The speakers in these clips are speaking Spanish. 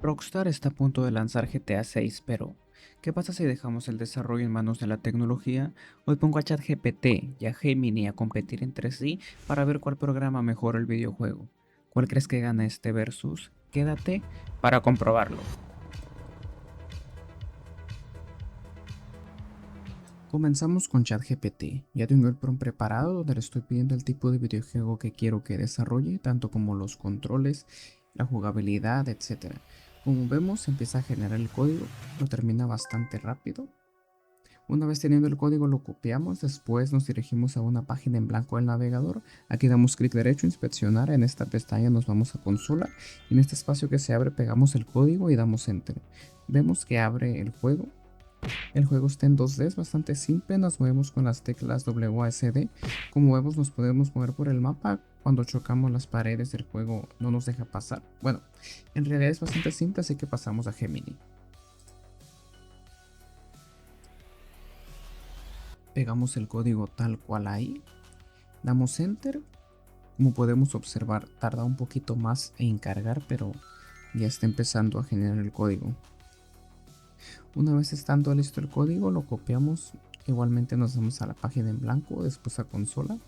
Rockstar está a punto de lanzar GTA 6, pero ¿qué pasa si dejamos el desarrollo en manos de la tecnología? Hoy pongo a ChatGPT y a Gemini a competir entre sí para ver cuál programa mejora el videojuego. ¿Cuál crees que gana este versus? Quédate para comprobarlo. Comenzamos con ChatGPT. Ya tengo el prompt preparado donde le estoy pidiendo el tipo de videojuego que quiero que desarrolle, tanto como los controles, la jugabilidad, etc. Como vemos, empieza a generar el código, lo termina bastante rápido. Una vez teniendo el código lo copiamos, después nos dirigimos a una página en blanco del navegador. Aquí damos clic derecho, inspeccionar, en esta pestaña nos vamos a consola y en este espacio que se abre pegamos el código y damos enter. Vemos que abre el juego. El juego está en 2D, es bastante simple, nos movemos con las teclas WASD. Como vemos nos podemos mover por el mapa, cuando chocamos las paredes del juego no nos deja pasar. Bueno, en realidad es bastante simple, así que pasamos a Gemini. Pegamos el código tal cual ahí, damos enter. Como podemos observar, tarda un poquito más en cargar, pero ya está empezando a generar el código. Una vez estando listo el código, lo copiamos. Igualmente nos vamos a la página en blanco, después a consola,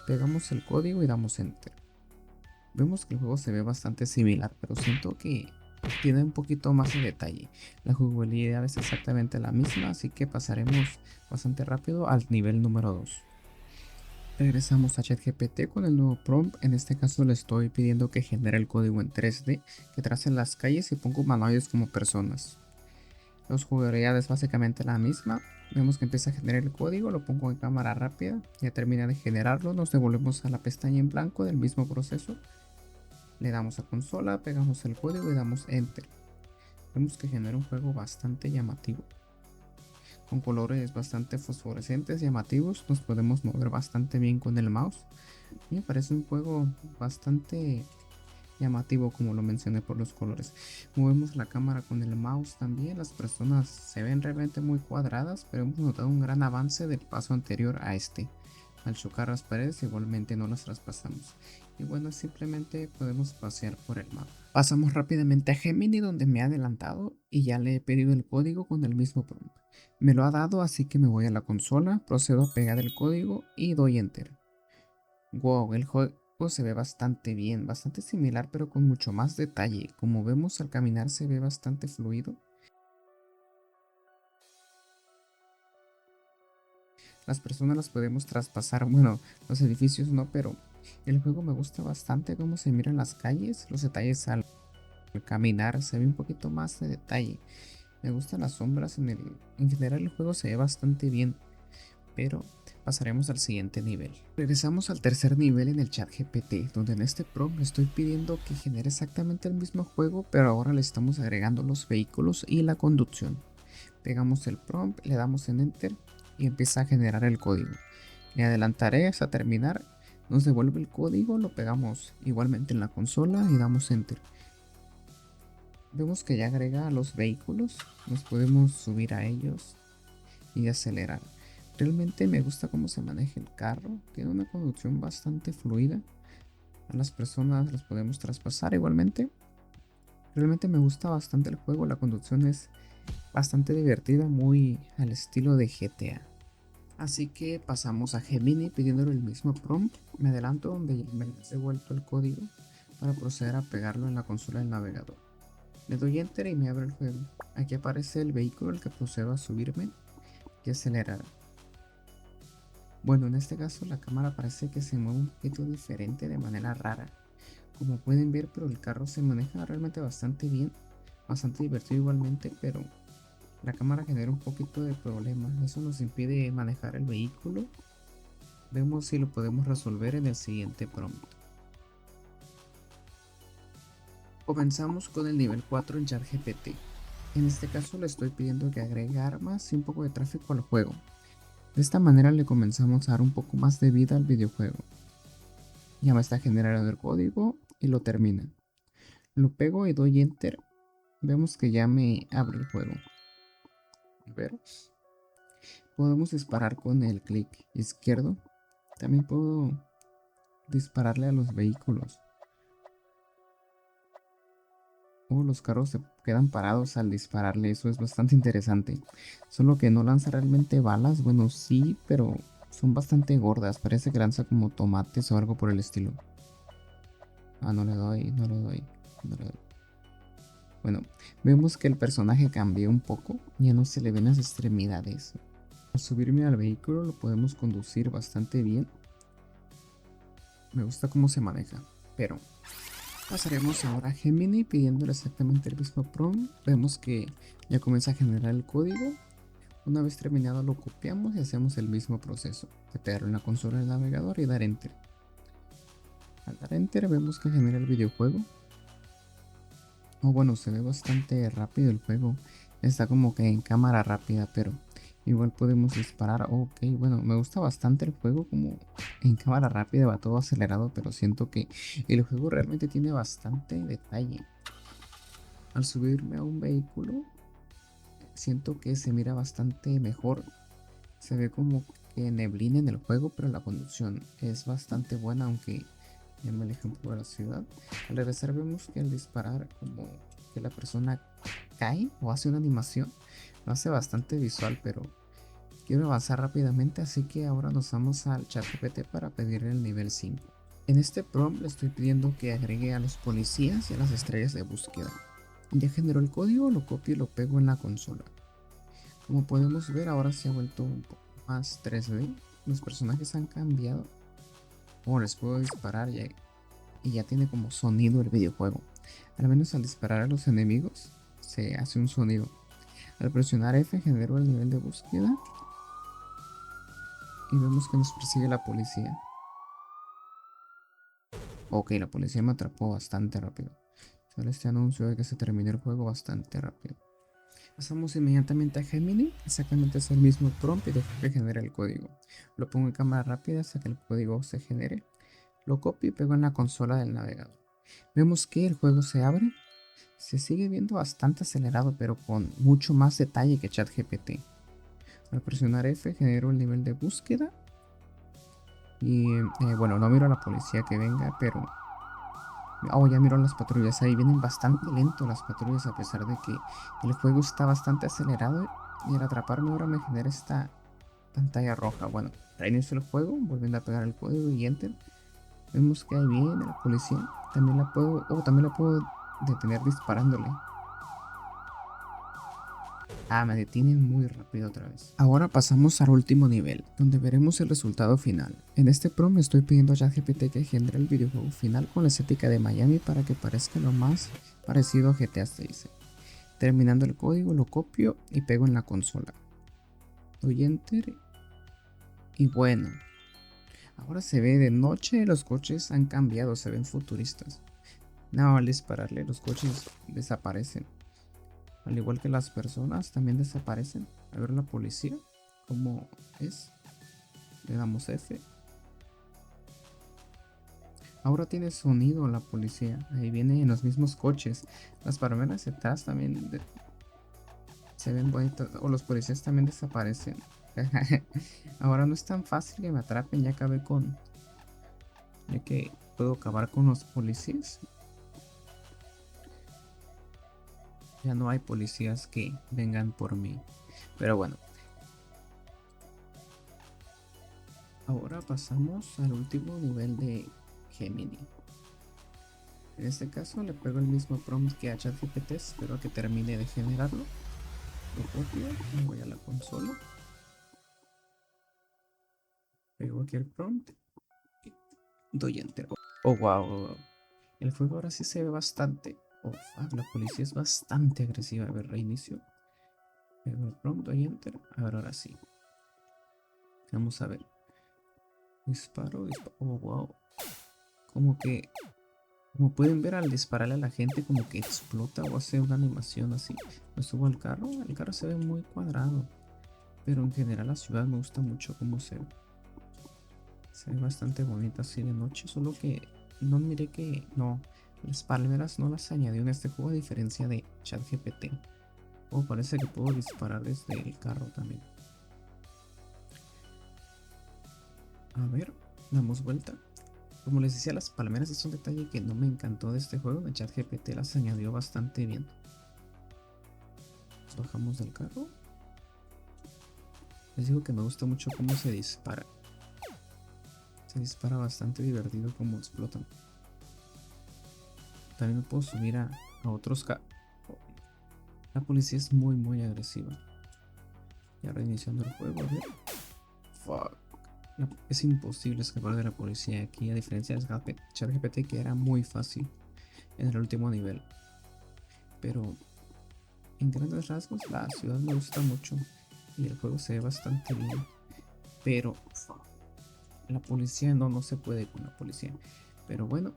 pegamos el código y damos enter. Vemos que el juego se ve bastante similar, pero siento que tiene un poquito más de detalle. La jugabilidad es exactamente la misma, así que pasaremos bastante rápido al nivel número 2. Regresamos a ChatGPT con el nuevo prompt. En este caso le estoy pidiendo que genere el código en 3D, que trace las calles y ponga humanoides como personas. La jugabilidad es básicamente la misma. Vemos que empieza a generar el código, lo pongo en cámara rápida, ya termina de generarlo, nos devolvemos a la pestaña en blanco del mismo proceso. Le damos a consola, pegamos el código y damos enter. Vemos que genera un juego bastante llamativo, con colores bastante fosforescentes, llamativos. Nos podemos mover bastante bien con el mouse. Me parece un juego bastante llamativo, como lo mencioné, por los colores. Movemos la cámara con el mouse también. Las personas se ven realmente muy cuadradas, pero hemos notado un gran avance del paso anterior a este. Al chocar las paredes igualmente no las traspasamos. Y bueno, simplemente podemos pasear por el mapa. Pasamos rápidamente a Gemini, donde me ha adelantado y ya le he pedido el código con el mismo prompt. Me lo ha dado, así que me voy a la consola, procedo a pegar el código y doy enter. Wow, el juego se ve bastante bien, bastante similar pero con mucho más detalle. Como vemos, al caminar se ve bastante fluido. Las personas las podemos traspasar, bueno, los edificios no, pero el juego me gusta bastante cómo se miran las calles, los detalles al caminar, se ve un poquito más de detalle. Me gustan las sombras, en general el juego se ve bastante bien, pero pasaremos al siguiente nivel. Regresamos al tercer nivel en el chat GPT, donde en este prompt le estoy pidiendo que genere exactamente el mismo juego, pero ahora le estamos agregando los vehículos y la conducción. Pegamos el prompt, le damos en enter y empieza a generar el código. Le adelantaré hasta terminar, nos devuelve el código, lo pegamos igualmente en la consola y damos enter. Vemos que ya agrega a los vehículos, nos podemos subir a ellos y acelerar. Realmente me gusta cómo se maneja el carro, tiene una conducción bastante fluida. A las personas las podemos traspasar igualmente. Realmente me gusta bastante el juego, la conducción es bastante divertida, muy al estilo de GTA. Así que pasamos a Gemini pidiéndole el mismo prompt. Me adelanto donde me he devuelto el código para proceder a pegarlo en la consola del navegador. Le doy enter y me abre el juego. Aquí aparece el vehículo al que procedo a subirme y acelerar. Bueno, en este caso la cámara parece que se mueve un poquito diferente de manera rara. Como pueden ver, pero el carro se maneja realmente bastante bien, bastante divertido igualmente, pero la cámara genera un poquito de problema. Eso nos impide manejar el vehículo. Vemos si lo podemos resolver en el siguiente prompt. Comenzamos con el nivel 4 en ChatGPT. En este caso le estoy pidiendo que agregue armas y un poco de tráfico al juego. De esta manera le comenzamos a dar un poco más de vida al videojuego. Ya me está generando el código y lo termina. Lo pego y doy enter. Vemos que ya me abre el juego. A ver. Podemos disparar con el clic izquierdo. También puedo dispararle a los vehículos. Oh, los carros se quedan parados al dispararle, eso es bastante interesante. Solo que no lanza realmente balas, bueno, sí, pero son bastante gordas, parece que lanza como tomates o algo por el estilo. Ah, no le doy, no le doy, no le doy. Bueno, vemos que el personaje cambió un poco, ya no se le ven las extremidades. Al subirme al vehículo lo podemos conducir bastante bien. Me gusta cómo se maneja, pero pasaremos ahora a Gemini pidiéndole exactamente el mismo prompt. Vemos que ya comienza a generar el código. Una vez terminado lo copiamos y hacemos el mismo proceso de pegarlo en la consola del navegador y dar enter. Al dar enter vemos que genera el videojuego. Oh, bueno, se ve bastante rápido el juego. Está como que en cámara rápida, pero igual podemos disparar. Ok, bueno, me gusta bastante el juego como en cámara rápida, va todo acelerado, pero siento que el juego realmente tiene bastante detalle. Al subirme a un vehículo, siento que se mira bastante mejor. Se ve como que neblina en el juego, pero la conducción es bastante buena, aunque ya me alejé un poco de la ciudad. Al regresar vemos que al disparar como que la persona cae o hace una animación. Lo hace bastante visual, pero quiero avanzar rápidamente, así que ahora nos vamos al ChatGPT para pedirle el nivel 5. En este prompt le estoy pidiendo que agregue a los policías y a las estrellas de búsqueda. Ya generó el código, lo copio y lo pego en la consola. Como podemos ver, ahora se ha vuelto un poco más 3D. Los personajes han cambiado. Oh, les puedo disparar y ya tiene como sonido el videojuego. Al menos al disparar a los enemigos se hace un sonido. Al presionar F generó el nivel de búsqueda y vemos que nos persigue la policía. Ok, la policía me atrapó bastante rápido. Sale este anuncio de que se terminó el juego bastante rápido. Pasamos inmediatamente a Gemini, exactamente es el mismo prompt y dejo que genere el código. Lo pongo en cámara rápida hasta que el código se genere. Lo copio y pego en la consola del navegador. Vemos que el juego se abre. Se sigue viendo bastante acelerado, pero con mucho más detalle que ChatGPT. Al presionar F genero el nivel de búsqueda. Y bueno, no miro a la policía que venga, pero... Oh, ya miro las patrullas. Ahí vienen bastante lento las patrullas a pesar de que el juego está bastante acelerado. Y al atraparme ahora me genera esta pantalla roja. Bueno, reinicio el juego, volviendo a pegar el código y enter. Vemos que ahí viene la policía. También la puedo detener disparándole. Ah, me detienen muy rápido otra vez. Ahora pasamos al último nivel, donde veremos el resultado final. En este prompt estoy pidiendo a ChatGPT que genere el videojuego final con la estética de Miami para que parezca lo más parecido a GTA 6. Terminando el código lo copio y pego en la consola. Doy enter y bueno. Ahora se ve de noche, los coches han cambiado, se ven futuristas. No, al dispararle los coches desaparecen. Al igual que las personas también desaparecen. A ver la policía, ¿cómo es? Le damos F. Ahora tiene sonido la policía. Ahí viene en los mismos coches. Las palmeras detrás también se ven bonitas. O los policías también desaparecen. Ahora no es tan fácil que me atrapen. Ya acabé con... Ya que puedo acabar con los policías. Ya no hay policías que vengan por mí. Pero bueno. Ahora pasamos al último nivel de Gemini. En este caso le pego el mismo prompt que a ChatGPT, espero que termine de generarlo. Lo copio, me voy a la consola, pego aquí el prompt y doy enter. Oh wow, el juego ahora sí se ve bastante. Oh fuck, la policía es bastante agresiva. A ver, reinicio. Pego el prompt, doy enter. A ver, ahora sí. Vamos a ver. Disparo, disparo. Oh wow. Como que, como pueden ver al dispararle a la gente, como que explota o hace una animación así. Me subo al carro, el carro se ve muy cuadrado. Pero en general la ciudad me gusta mucho cómo se ve. Se ve bastante bonita así de noche, solo que no miré que no, las palmeras no las añadió en este juego a diferencia de ChatGPT. Oh, parece que puedo disparar desde el carro también. A ver, damos vuelta. Como les decía, las palmeras es un detalle que no me encantó de este juego. El ChatGPT las añadió bastante bien. Nos bajamos del carro. Les digo que me gusta mucho cómo se dispara. Se dispara bastante divertido como explotan. También me puedo subir a otros carros. La policía es muy agresiva. Y ahora iniciando el juego, a ver. Fuck. Es imposible escapar de la policía aquí, a diferencia del ChatGPT, que era muy fácil en el último nivel. Pero en grandes rasgos, la ciudad me gusta mucho y el juego se ve bastante bien. Pero fuck, la policía no se puede con la policía. Pero bueno.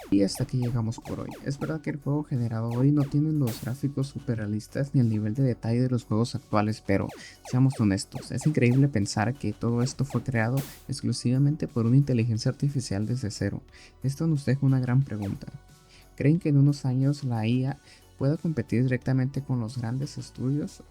Y hasta aquí llegamos por hoy. Es verdad que el juego generado hoy no tiene los gráficos super realistas ni el nivel de detalle de los juegos actuales, pero seamos honestos, es increíble pensar que todo esto fue creado exclusivamente por una inteligencia artificial desde cero. Esto nos deja una gran pregunta. ¿Creen que en unos años la IA pueda competir directamente con los grandes estudios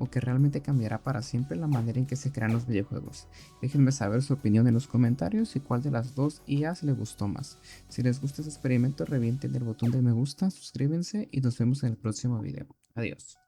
o que realmente cambiará para siempre la manera en que se crean los videojuegos? Déjenme saber su opinión en los comentarios y cuál de las dos IAs les gustó más. Si les gusta este experimento, revienten el botón de me gusta, suscríbanse y nos vemos en el próximo video. Adiós.